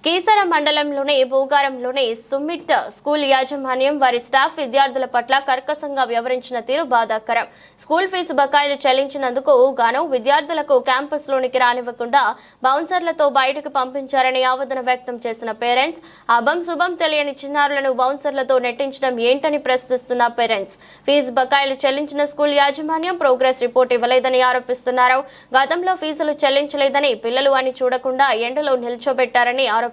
కీసర మండలంలోని భూగారంలోని సుమిట్ స్కూల్ యాజమాన్యం వారి స్టాఫ్ విద్యార్థుల పట్ల కర్కశంగా వ్యవహరించిన తీరు బాధాకరం. స్కూల్ ఫీజు బకాయిలు చెల్లించినందుకు గాను విద్యార్థులకు క్యాంపస్లోనికి రానివ్వకుండా బౌన్సర్లతో బయటకు పంపించారని ఆవేదన వ్యక్తం చేసిన పేరెంట్స్, అభం శుభం తెలియని చిన్నారులను బౌన్సర్లతో నెట్టించడం ఏంటని ప్రశ్నిస్తున్న పేరెంట్స్, ఫీజు బకాయిలు చెల్లించిన స్కూల్ యాజమాన్యం ప్రోగ్రెస్ రిపోర్ట్ ఇవ్వలేదని ఆరోపిస్తున్నారు. గతంలో ఫీజులు చెల్లించలేదని పిల్లలు అని చూడకుండా ఎండలో నిల్చోబెట్టారని ఆరోపించారు.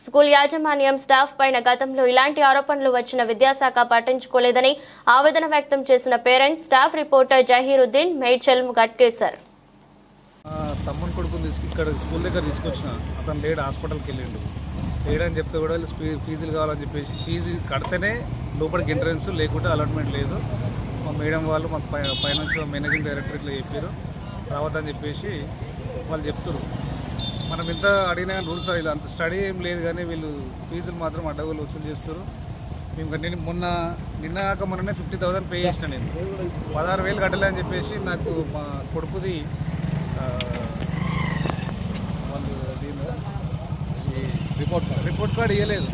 స్కూల్ యాజమాన్యం స్టాఫ్ పైన గతంలో ఇలాంటి ఆరోపణలు వచ్చిన విద్యాశాఖ పట్టించుకోలేదని ఆవేదన వ్యక్తం చేసిన parents, staff reporter Zaheeruddin Medchal గట్కేశారు. తమ్ముని కొడుకుని ఇక్కడ స్కూల్ దగ్గర తీసుకొచ్చిన అతను లేడు, హాస్పిటల్కి వెళ్ళిండు. లేడని చెప్తే కూడా ఫీజులు కావాలని చెప్పేసి ఫీజు కడితేనే లోపలికి ఎంట్రన్స్, లేకుంటే అలాట్మెంట్ లేదు. మా మేడం వాళ్ళు మాకు ఫైనాన్స్ మేనేజింగ్ డైరెక్టర్ ఇట్లా చెప్పారు, రావద్దని చెప్పేసి వాళ్ళు చెప్తారు. మనం ఎంత అడిగినా రూల్స్ అడిగి అంత స్టడీ ఏం లేదు, కానీ వీళ్ళు ఫీజులు మాత్రం అడ్డగోలు వసూలు చేస్తారు. నేను నిన్న కాక మొన్ననే 50,000 పే చేసిన. నేను 16,000 కట్టలే అని చెప్పేసి నాకు మా కొడుకుది వాళ్ళు రిపోర్ట్ కార్డ్ ఇవ్వలేదు.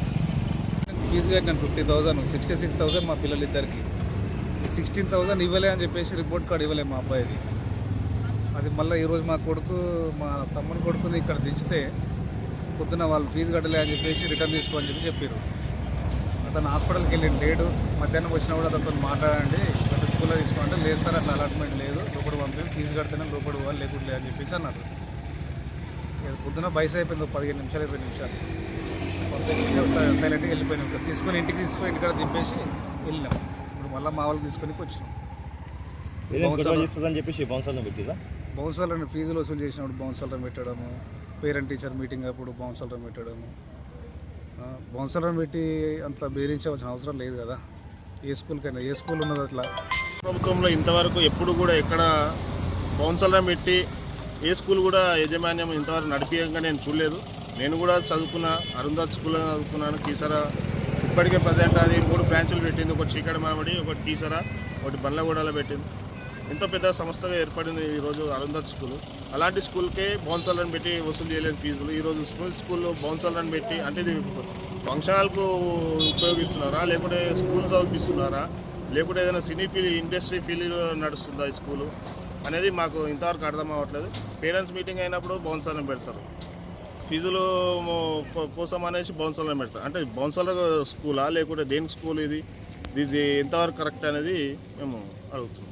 ఫీజు కట్టినాను 50,000, 66,000 మా పిల్లలిద్దరికి. 16,000 ఇవ్వలే అని చెప్పేసి రిపోర్ట్ కార్డ్ ఇవ్వలేదు మా అబ్బాయిది. అది మళ్ళీ ఈరోజు మా తమ్ముని కొడుకుని ఇక్కడ దించితే పొద్దున వాళ్ళు ఫీజు కట్టలే అని చెప్పేసి రిటర్న్ తీసుకోని చెప్పారు. అతను హాస్పిటల్కి వెళ్ళిండు, లేడు. మధ్యాహ్నం వచ్చినా కూడా అతను మాట్లాడండి, అతను స్కూల్లో తీసుకోవాలంటే లేదు సార్, అట్లా అలాట్మెంట్ లేదు, లోపల పంపి ఫీజు కడితేనే లోపల పోవాలి, లేకుండా అని చెప్పేసి అన్నారు. పొద్దున బయసు అయిపోయింది, 15 నిమిషాలు 20 నిమిషాలు పంపించి సైలెంట్గా వెళ్ళిపోయినాం. తీసుకొని ఇంటికి ఇంటికాడ దింపేసి వెళ్ళినాం. ఇప్పుడు మళ్ళీ మా వాళ్ళకి తీసుకొని వచ్చినాం. బౌన్సర్లను ఫీజులు వసూలు చేసినప్పుడు బౌన్సర్లను పెట్టడము, పేరెంట్ టీచర్ మీటింగ్ అప్పుడు బౌన్సర్లను పెట్టడము. బౌన్సర్లను పెట్టి అంత బెదిరించవలసిన అవసరం లేదు కదా. ఏ స్కూల్కైనా, ఏ స్కూల్ ఉన్నది అట్లా. ప్రభుత్వంలో ఇంతవరకు ఎప్పుడు కూడా ఎక్కడ బౌన్సర్లను పెట్టి ఏ స్కూల్ కూడా యాజమాన్యం ఇంతవరకు నడిపియంగా నేను చూడలేదు. నేను కూడా చదువుకున్న అరుంధత్ స్కూల్లో చదువుకున్నాను. కీసర ఇప్పటికే ప్రజెంట్ అది 3 బ్రాంచులు పెట్టింది. ఒకటి చీకటి మామిడి, ఒకటి కీసర, ఒకటి బండ్లగూడలో పెట్టింది. ఎంతో పెద్ద సంస్థగా ఏర్పడింది ఈరోజు అరుంధత్ స్కూల్. అలాంటి స్కూల్కే బౌన్సర్లను పెట్టి వసూలు చేయలేని ఫీజులు ఈరోజు స్కూల్లో బౌన్సర్లను పెట్టి, అంటే ఇది ఫంక్షనాలకు ఉపయోగిస్తున్నారా, లేకుంటే స్కూల్ చదివిస్తున్నారా, లేకుంటే ఏదైనా సినీ ఇండస్ట్రీ ఫీల్డ్ నడుస్తుందా ఈ స్కూలు అనేది మాకు ఇంతవరకు అర్థం అవ్వట్లేదు. పేరెంట్స్ మీటింగ్ అయినప్పుడు బౌన్సర్లను పెడతారు, ఫీజులు కోసం అనేసి బౌన్సర్లను పెడతారు. అంటే బౌన్సర్ల స్కూలా లేకుంటే దేనికి స్కూల్ ఇది ఎంతవరకు కరెక్ట్ అనేది మేము అడుగుతున్నాం.